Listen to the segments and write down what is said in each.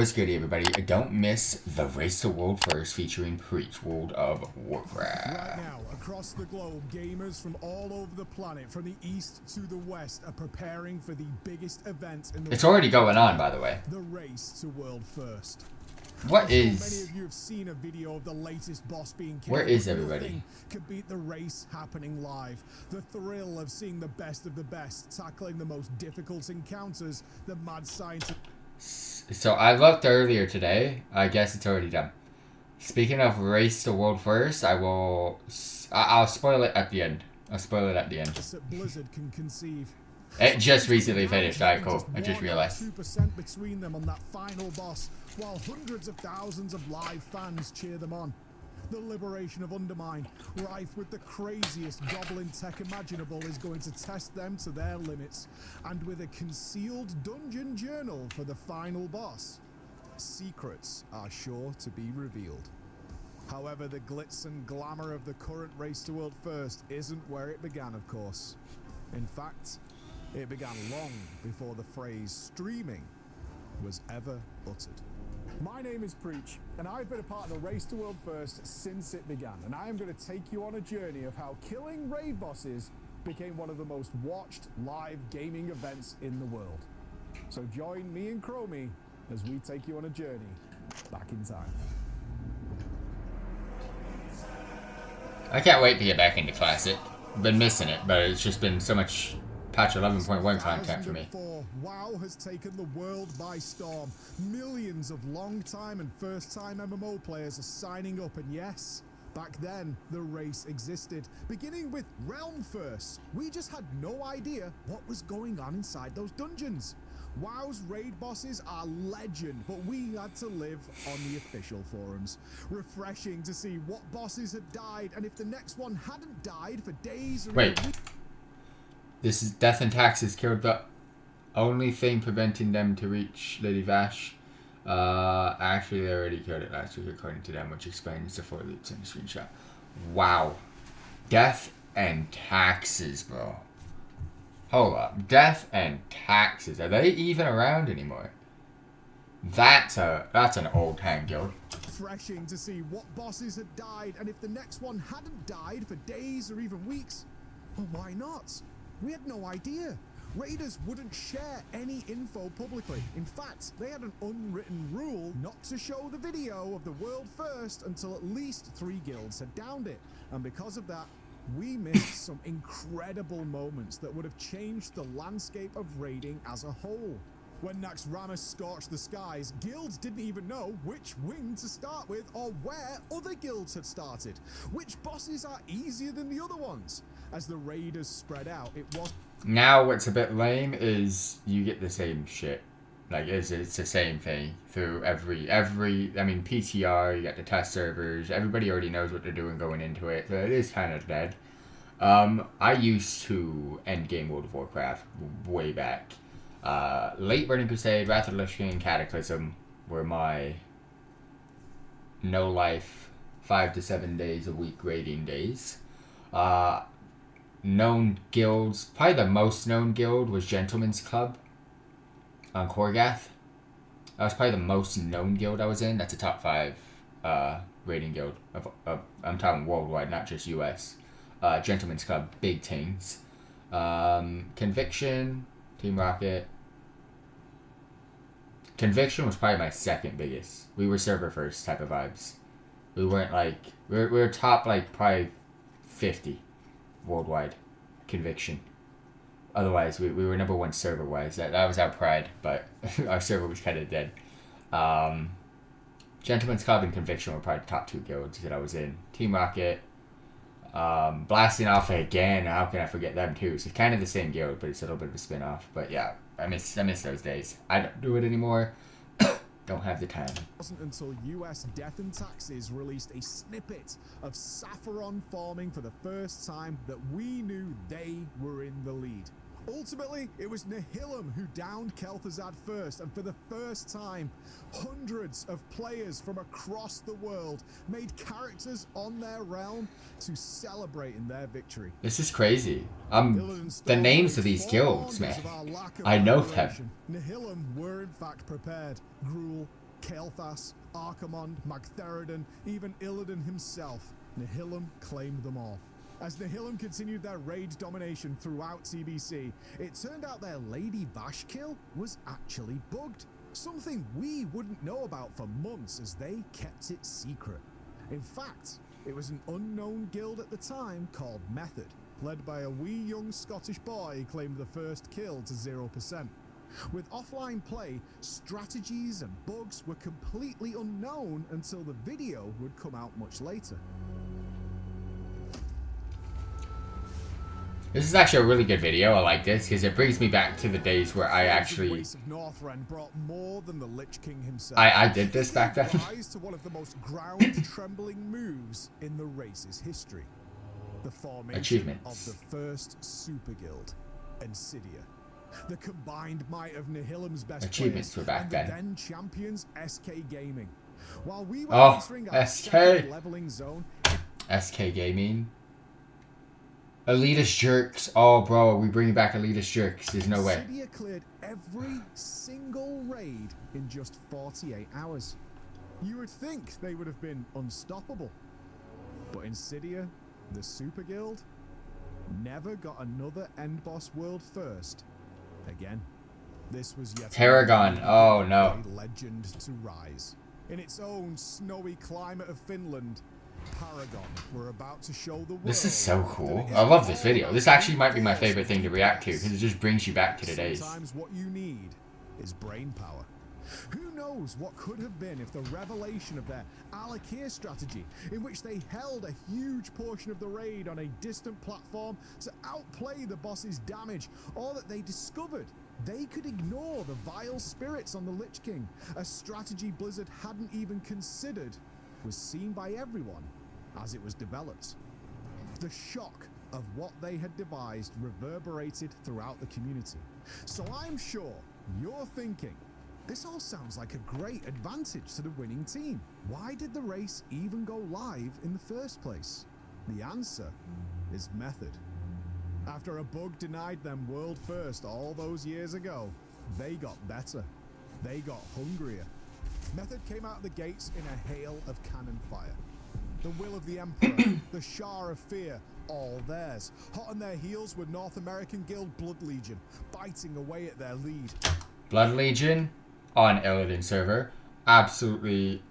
What's good, everybody? Don't miss the Race to World First featuring Preach, World of Warcraft. Right now, across the globe, gamers from all over the planet, from the east to the west, are preparing for the biggest event in the world. It's already going on, by the way. The Race to World First. What is... Many of you have seen a video of the latest boss being killed. Where is everybody? Nothing could beat the race happening live. The thrill of seeing the best of the best, tackling the most difficult encounters, the mad science... So I looked earlier today. I guess it's already done. Speaking of Race to World First, I'll spoil it at the end. I'll spoil it at the end. Blizzard can conceive. It just recently finished. Alright, cool. I just realized. 2% between them on that final boss, while hundreds of thousands of live fans cheer them on. The liberation of Undermine, rife with the craziest goblin tech imaginable, is going to test them to their limits, and with a concealed dungeon journal for the final boss, secrets are sure to be revealed. However, the glitz and glamour of the current Race to World First isn't where it began, of course. In fact, it began long before the phrase streaming was ever uttered. My name is Preach, and I've been a part of the Race to World First since it began, and I am going to take you on a journey of how killing raid bosses became one of the most watched live gaming events in the world. So join me and Chromie as we take you on a journey back in time. I can't wait to get back into Classic. I've been missing it, but it's just been so much patch 11.1 content for me. WoW has taken the world by storm. Millions of long-time and first-time MMO players are signing up, and yes, back then the race existed, beginning with Realm First. We just had no idea what was going on inside those dungeons. WoW's raid bosses are legend, but we had to live on the official forums. Refreshing to see what bosses had died, and if the next one hadn't died for days or Wait. This is Death and Taxes killed the only thing preventing them to reach Lady Vash. Actually, they already killed it last week, according to them, which explains the 4 loops in the screenshot. Wow. Death and Taxes, bro. Hold up. Death and Taxes. Are they even around anymore? That's an old-time guild. Refreshing to see what bosses had died, and if the next one hadn't died for days or even weeks, well, why not? We had no idea. Raiders wouldn't share any info publicly. In fact, they had an unwritten rule not to show the video of the world first until at least 3 guilds had downed it. And because of that, we missed some incredible moments that would have changed the landscape of raiding as a whole. When Naxxramas scorched the skies, guilds didn't even know which wing to start with or where other guilds had started. Which bosses are easier than the other ones? As the raiders spread out, it was... Now what's a bit lame is you get the same shit. Like, it's the same thing through every, I mean, PTR, you got the test servers, everybody already knows what they're doing going into it, so it is kind of dead. I used to endgame World of Warcraft way back. Late Burning Crusade, Wrath of the Lich King, Cataclysm were my no-life 5 to 7 days a week raiding days. Known guilds, probably the most known guild was Gentleman's Club on Korgath. That was probably the most known guild I was in. That's a top 5 raiding guild. I'm talking worldwide, not just US. Gentleman's Club, big things. Conviction, Team Rocket. Conviction was probably my second biggest. We were server first type of vibes. We weren't like, we were top like probably 50 worldwide. Conviction. Otherwise, we were number 1 server wise. That was our pride, but our server was kind of dead. Gentleman's Club and Conviction were probably the top 2 guilds that I was in. Team Rocket. Blasting Alpha again, how can I forget them too? So it's kind of the same guild, but it's a little bit of a spin-off. But yeah, I miss those days. I don't do it anymore. Don't have the time. It wasn't until US Death and Taxes released a snippet of Sapphiron forming for the first time that we knew they were in the lead. Ultimately, it was Nihilum who downed Kel'Thuzad first, and for the first time, hundreds of players from across the world made characters on their realm to celebrate in their victory. This is crazy. The names of these guilds, man. I know them. Nihilum were in fact prepared. Gruul, Kael'thas, Archimonde, Magtheridon, even Illidan himself, Nihilum claimed them all. As Nihilum continued their raid domination throughout TBC, it turned out their Lady Vash kill was actually bugged. Something we wouldn't know about for months as they kept it secret. In fact, it was an unknown guild at the time called Method, led by a wee young Scottish boy who claimed the first kill to 0%. With offline play, strategies and bugs were completely unknown until the video would come out much later. This is actually a really good video. I like this because it brings me back to the days where I actually brought more than the Lich King himself. I did this back then. Rise to one of the most ground-trembling moves in the race's history. The formation of the first super guild, Insidia. The combined might of Nihilum's best achievements players were back and then. The then champions SK Gaming. While we were entering our SK leveling zone, SK Gaming. Elitist jerks. Oh, bro, are we bringing back elitist jerks? There's no way. Insidia cleared every single raid in just 48 hours. You would think they would have been unstoppable. But Insidia, the Super Guild, never got another end boss world first. Again, this was yet Paragon. Oh no. Legend to rise. In its own snowy climate of Finland, Paragon were about to show the world. This is so cool. I love this video. This actually might be my favorite thing to react to because it just brings you back to the days. Sometimes what you need is brain power. Who knows what could have been if the revelation of their Alakir strategy, in which they held a huge portion of the raid on a distant platform to outplay the boss's damage, or that they discovered they could ignore the vile spirits on the Lich King, a strategy Blizzard hadn't even considered, was seen by everyone as it was developed. The shock of what they had devised reverberated throughout the community. So I'm sure you're thinking, this all sounds like a great advantage to the winning team. Why did the race even go live in the first place? The answer is method. After a bug denied them world first all those years ago, they got better. They got hungrier. Method came out of the gates in a hail of cannon fire. The will of the Emperor, the Shah of Fear, all theirs. Hot on their heels were North American Guild Blood Legion, biting away at their lead. Blood Legion on Illidan server. Absolutely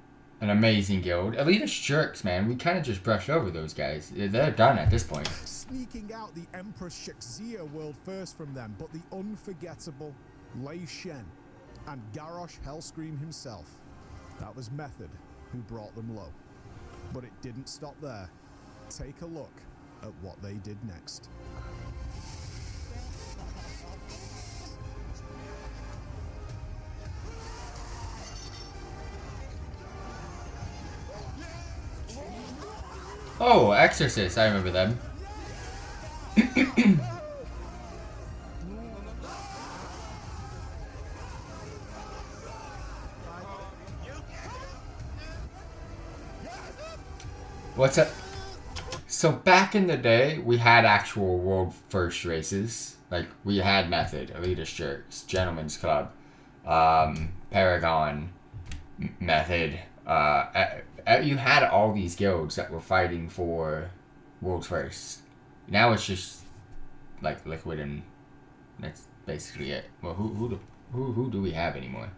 an amazing guild. Elitist jerks, man. We kind of just brushed over those guys. They're done at this point. Sneaking out the Empress Shexia world first from them, but the unforgettable Lei Shen and Garrosh Hellscream himself. That was Method who brought them low. But it didn't stop there. Take a look at what they did next. Oh, Exorcist. I remember them. What's up? So back in the day, we had actual world first races. Like, we had Method, Elitist Jerks, Gentleman's Club, Paragon, Method. You had all these guilds that were fighting for world first. Now it's just like Liquid, and that's basically it. Well, who do we have anymore?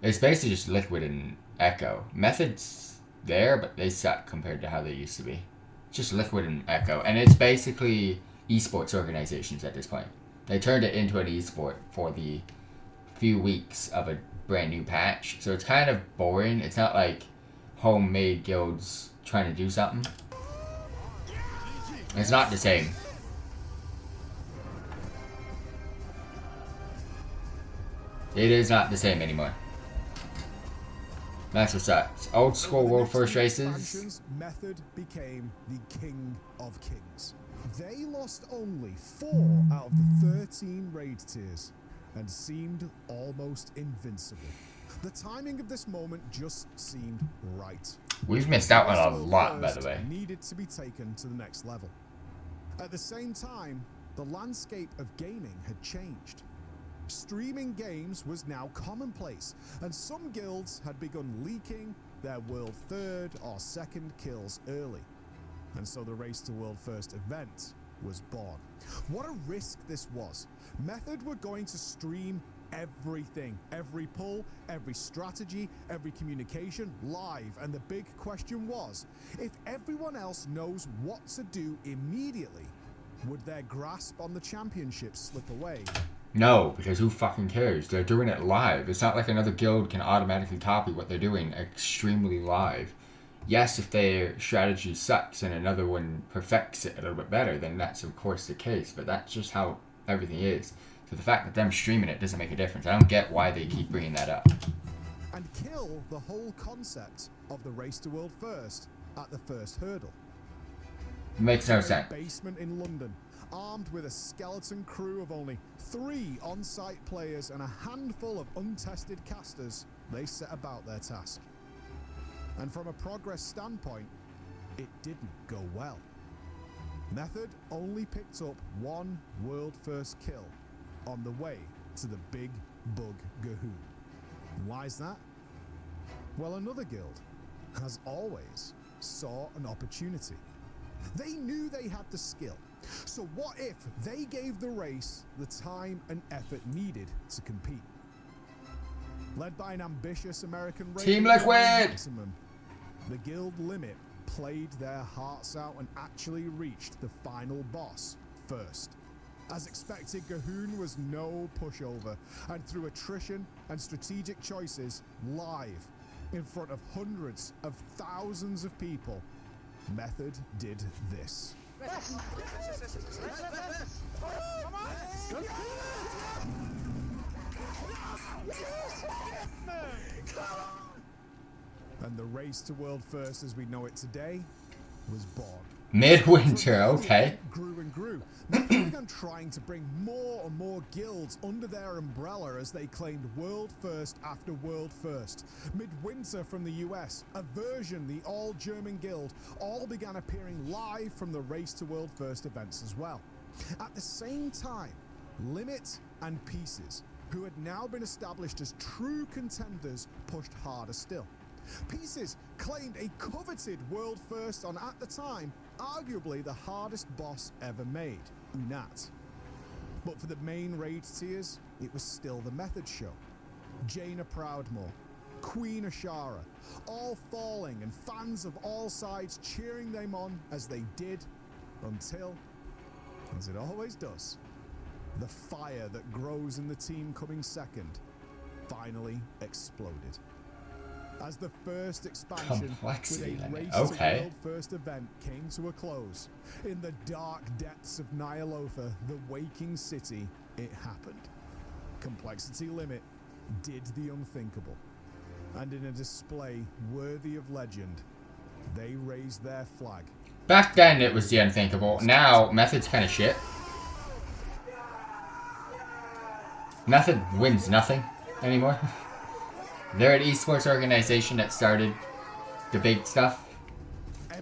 It's basically just Liquid and Echo. Method's there, but they suck compared to how they used to be. Just Liquid and Echo, and it's basically esports organizations at this point. They turned it into an esport for the few weeks of a brand new patch, so it's kind of boring. It's not like homemade guilds trying to do something. It's not the same. It is not the same anymore. That's what's up. Old school world first races. Method became the king of kings. They lost only 4 out of the 13 raid tiers and seemed almost invincible. The timing of this moment just seemed right. We've missed out on a lot, by the way. Needed to be taken to the next level. At the same time, the landscape of gaming had changed. Streaming games was now commonplace, and some guilds had begun leaking their world third or second kills early. And so the Race to World First event was born. What a risk this was. Method were going to stream everything, every pull, every strategy, every communication live, and the big question was, if everyone else knows what to do immediately, would their grasp on the championship slip away? No, because who fucking cares? They're doing it live. It's not like another guild can automatically copy what they're doing extremely live. Yes, if their strategy sucks and another one perfects it a little bit better, then that's of course the case, but that's just how everything is. So the fact that them streaming it doesn't make a difference. I don't get why they keep bringing that up. And kill the whole concept of the Race to World First at the first hurdle. Makes no sense. Basement in London, armed with a skeleton crew of only 3 on-site players and a handful of untested casters, they set about their task. And from a progress standpoint, it didn't go well. Method only picked up 1 world first kill on the way to the Big Bug Gahoon. Why's that? Well, another guild, as always, saw an opportunity. They knew they had the skill. So what if they gave the race the time and effort needed to compete? Led by an ambitious American Team Liquid! Maximum, the guild Limit played their hearts out and actually reached the final boss first. As expected, Gahoon was no pushover, and through attrition and strategic choices, live, in front of hundreds of thousands of people, Method did this. And the Race to World First as we know it today was born. Midwinter, okay. Grew and grew. They began trying to bring more and more guilds under their umbrella as they claimed world first after world first. Midwinter from the US, Aversion, the all-German guild, all began appearing live from the Race to World First events as well. At the same time, Limit and Pieces, who had now been established as true contenders, pushed harder still. Pieces claimed a coveted world first on, at the time, arguably the hardest boss ever made, Unat. But for the main raid tiers, it was still the Method show. Jaina Proudmore, Queen Ashara, all falling and fans of all sides cheering them on as they did, until, as it always does, the fire that grows in the team coming second finally exploded. As the first expansion with a Race to World First event came to a close, in the dark depths of Nyalotha, the waking city, it happened. Complexity Limit did the unthinkable. And in a display worthy of legend, they raised their flag. Back then it was the unthinkable. Now, Method's kind of shit. Method wins nothing anymore. They're an esports organization that started the big stuff.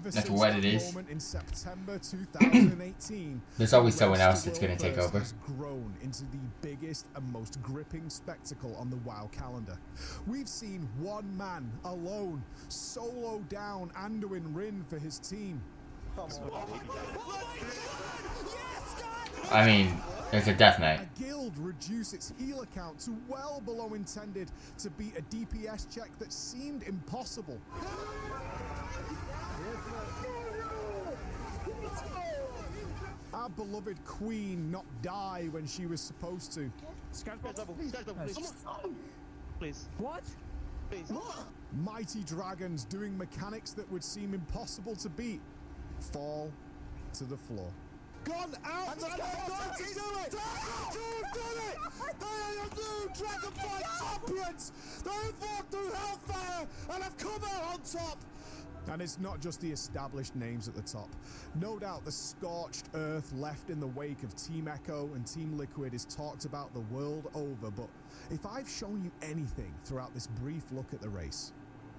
That's what it is. In September 2018, there's always someone else that's going to take over. Has grown into the biggest and most gripping spectacle on the WoW calendar. We've seen one man alone solo down Anduin Rin for his team. I mean, it's a death knight. A guild reduced its healer count to well below intended to beat a DPS check that seemed impossible. Our beloved queen not die when she was supposed to. Please. What? Please. Mighty dragons doing mechanics that would seem impossible to beat fall to the floor. Gone out! They're going to do it! They've done it! They are your new Dragonflight champions! They've walked through Hellfire and have come out on top! And it's not just the established names at the top. No doubt the scorched earth left in the wake of Team Echo and Team Liquid is talked about the world over, but if I've shown you anything throughout this brief look at the race,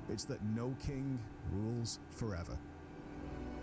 it's that no king rules forever.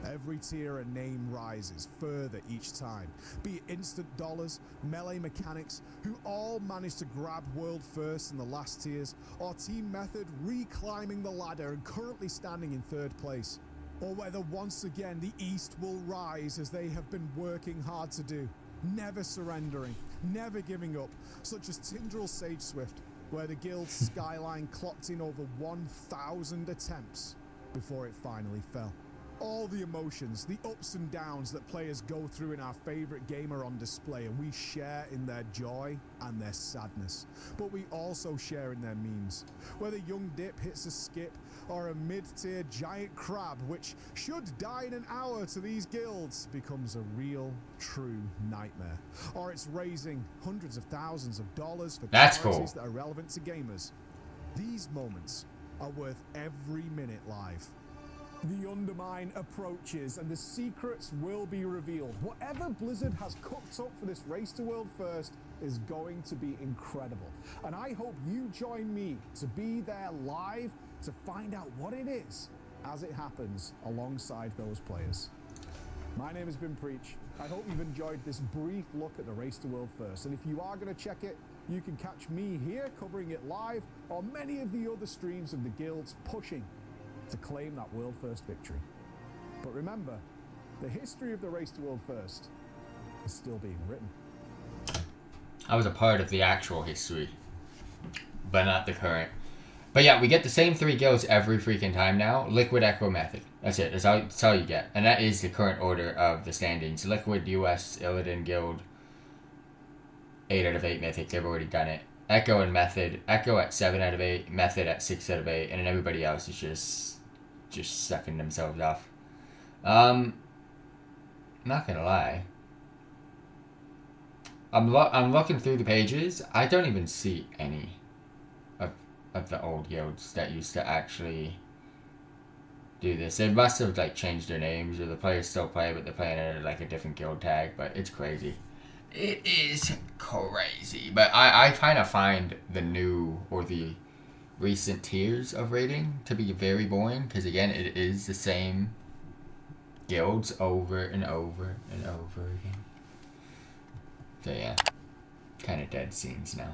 Every tier and name rises further each time, be it instant dollars, melee mechanics, who all managed to grab world first in the last tiers, or Team Method re-climbing the ladder and currently standing in 3rd place. Or whether once again the East will rise as they have been working hard to do, never surrendering, never giving up, such as Tindril Sage Swift, where the guild's skyline clocked in over 1,000 attempts before it finally fell. All the emotions, the ups and downs that players go through in our favourite game are on display, and we share in their joy and their sadness. But we also share in their memes. Whether Young Dip hits a skip, or a mid-tier giant crab, which should die in an hour to these guilds, becomes a real, true nightmare. Or it's raising hundreds of thousands of dollars for charities that are relevant to gamers. These moments are worth every minute live. The Undermine approaches and the secrets will be revealed. Whatever Blizzard has cooked up for this Race to World First is going to be incredible. And I hope you join me to be there live to find out what it is as it happens alongside those players. My name has been Preach. I hope you've enjoyed this brief look at the Race to World First. And if you are going to check it, you can catch me here covering it live, or many of the other streams of the guilds pushing to claim that World First victory. But remember, the history of the Race to World First is still being written. I was a part of the actual history, but not the current. But yeah, we get the same 3 guilds every freaking time now. Liquid, Echo, Method. That's it. That's all you get. And that is the current order of the standings. Liquid, US, Illidan Guild, 8 out of 8 Mythic. They've already done it. Echo and Method. Echo at 7 out of 8. Method at 6 out of 8. And then everybody else is just sucking themselves off. Not gonna lie. I'm looking through the pages. I don't even see any of the old guilds that used to actually do this. They must have like changed their names, or the players still play, but they're playing under like a different guild tag. But it's crazy. It is crazy. But I kind of find the new or the recent tiers of rating to be very boring, because again, it is the same guilds over and over and over again. So yeah, kind of dead scenes now.